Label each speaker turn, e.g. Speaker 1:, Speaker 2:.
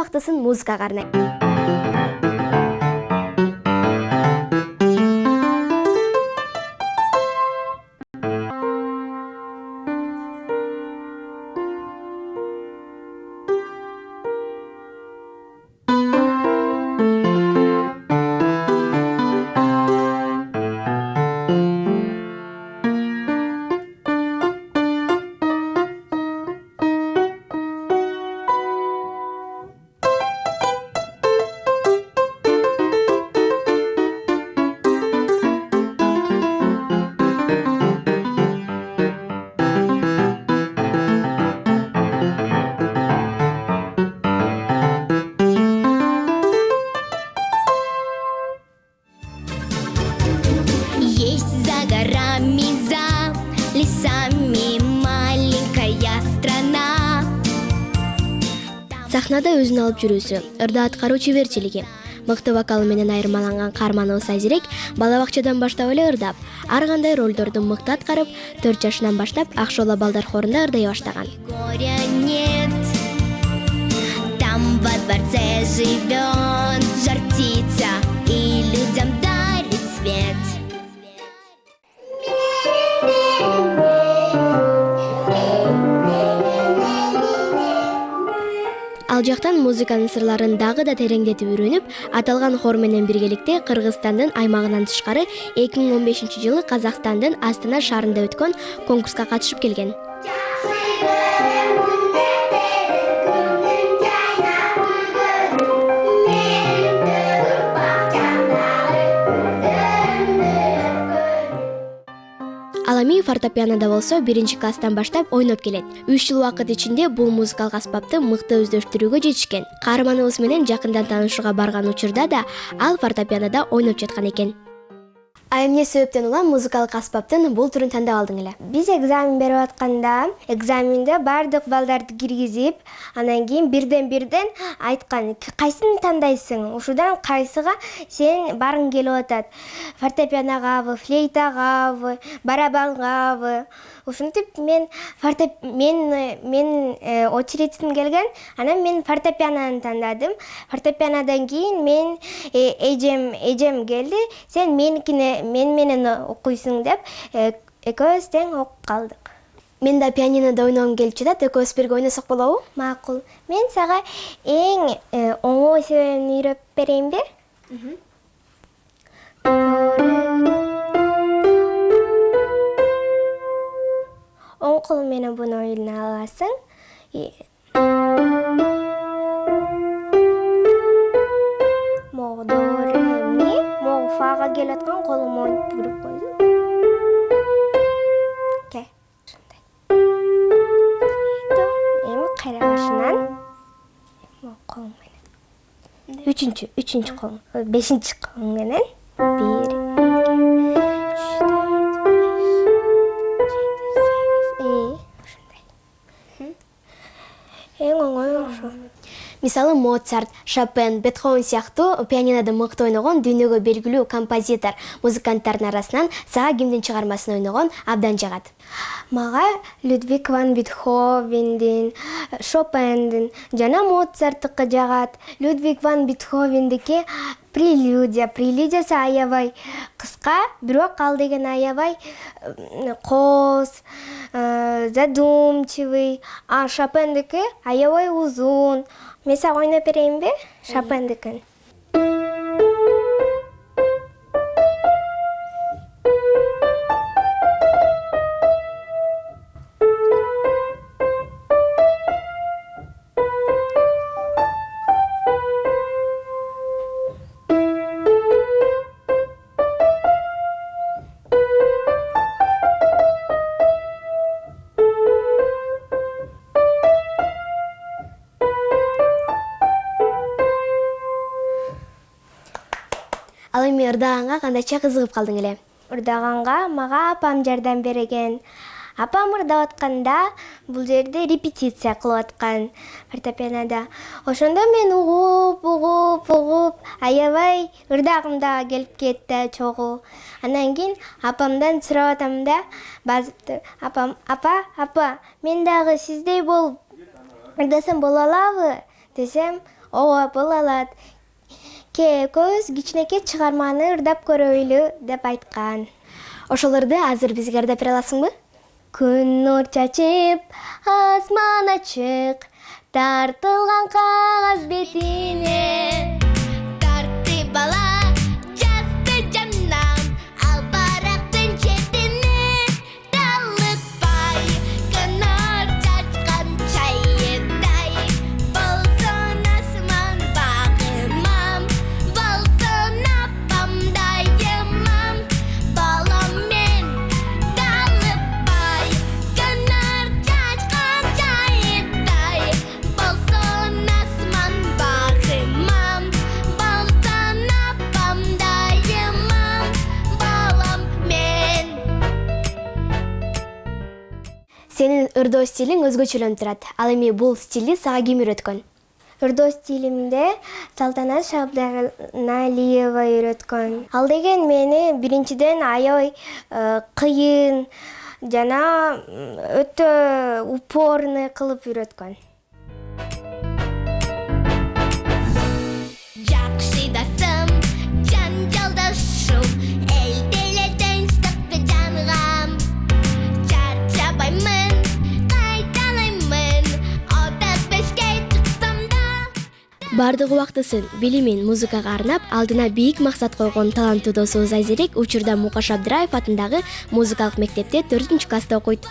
Speaker 1: убактысын музыкага арнайт.
Speaker 2: Есть за горами, за лесами маленькая страна.
Speaker 1: Сахнада өзүн алып жүрүүсү, ырда аткаруу чеберчилиги, мыкты вокалы менен айырмаланган каарманыбыз Айзирек бала бакчадан баштап эле ырдап, ар кандай ролдорду мыкты аткарып, 4 жашынан баштап Ак Шоола балдар хорунда ырдай баштаган.
Speaker 2: Горя нет, там во дворце живет жар птица и людям дарит свет.
Speaker 1: Ал жактан музыканын сырларын дагы да тереңдетип үйрөнүп, аталган хор менен биргеликте Кыргызстандын аймагынан тышкары 2015-жылы Казакстандын Астана шаарында өткөн конкурска катышып келген. Ал эми фортепианода болсо 1-класстан баштап ойноп келет. 3 жыл убакыт ичинде бул музыкалык аспапты мыкты өздөштүрүүгө жетишкен. Каарманыбыз менен жакындан таанышууга барган учурда да ал фортепианода ойноп жаткан экен. А эмне себептен улам музыкалык аспаптын бул түрүн тандап алдың эле?
Speaker 3: Биз экзамен берип атканда, экзаменде бардык балдарды киргизип, анан кийин бирден айткан, кайсын тандайсың? Ушудан кайсыга сен баргың келип атат? Фортепианогабы, флейтагабы, барабангабы? Ушинтип мен очередьтен келген, анан мен фортепианону тандадым. Фортепианодан кийин мен эжем келди, сен мен менен окуйсуң деп, экөөбүз тең окуп калдык.
Speaker 1: Мен да пианинода ойногум келип жатат, экөөбүз бирге ойносок болобу?
Speaker 3: Макул. Мен сага эң оңой себебин үйрөп берейинби? Оң кол менен буну ойна аласың. Мо, до, ре, ми. Мо, фага келип аткан колум ойнуп буруп койду. Ке. Эми кайра башынан. Мо, колум менен. Үчүнчү колум, 5-чи колум менен. 1, 2, 3, 4, 5, 6, 7, 8. Эң оңой ошо.
Speaker 1: Мисалы Моцарт, Шопен, Бетховен сыяктуу пианинода мыкты ойногон дүйнөгө белгилүү композитор, музыканттардын арасынан сага кимдин чыгармасын ойногон абдан жагат?
Speaker 3: Мага Людвиг ван Бетховендин, Шопендин жана Моцарттыкы жагат. Людвиг ван Бетховендики прелюдиясы аябай кыска, бирок ал деген аябай кооз, задумчивый, а Шопендики аябай узун. Мен сага ойноп берейинби? Шопендикин.
Speaker 1: Ал эми ырдаганга кандайча кызыгып калдың эле?
Speaker 3: Ырдаганга мага апам жардам берген. Апам ырдап атканда бул жерде репетиция кылып аткан фортепианода. Ошондо мен угуп, аябай ырдагым да келип кетти чогуу. Андан кийин апамдан сурап атам да, апам, апа, мен дагы сиздей болуп ырдасам боло алабы? Десем, ооба боло алат. Экөөбүз кичинекей чыгарманы ырдап көрөйлү деп айткан.
Speaker 1: Ошолорду азыр бизге ырдап бере аласыңбы?
Speaker 3: Күн нур чачып, асман ачык, тартылган кагаз бетине.
Speaker 2: Тарты бала жазды жаннам, ал барактын четине. Талыкпай кынар чачкан чайыдай, болсун асман багымам, болсун апамдайымам. Балам мен талыкпай кынар чачкан чайыдай, болсун асман багымам, болсун апамдайымам. Балам мен.
Speaker 1: Сенин ырдоо стилиң өзгөчөлөнүп турат. Ал эми бул стилди сага ким үйрөткөн?
Speaker 3: Ырдоо стилимде Салтанат Шабданалиева үйрөткөн. Ал деген мени биринчиден аябай кыйын жана өтө упорный кылып үйрөткөн.
Speaker 2: Жакшыдасым, жанжалдашым, элде эле тынчтыкты жангам. Чарчабаймын, кайталаймын, отак бешке чыксам да.
Speaker 1: Бардык убактысын билимин музыкага арнап, алдына бийик максат койгон таланттуу досубуз Айзерек учурда Мукаш Абдыраев атындагы музыкалык мектепте 4-класста окуйт.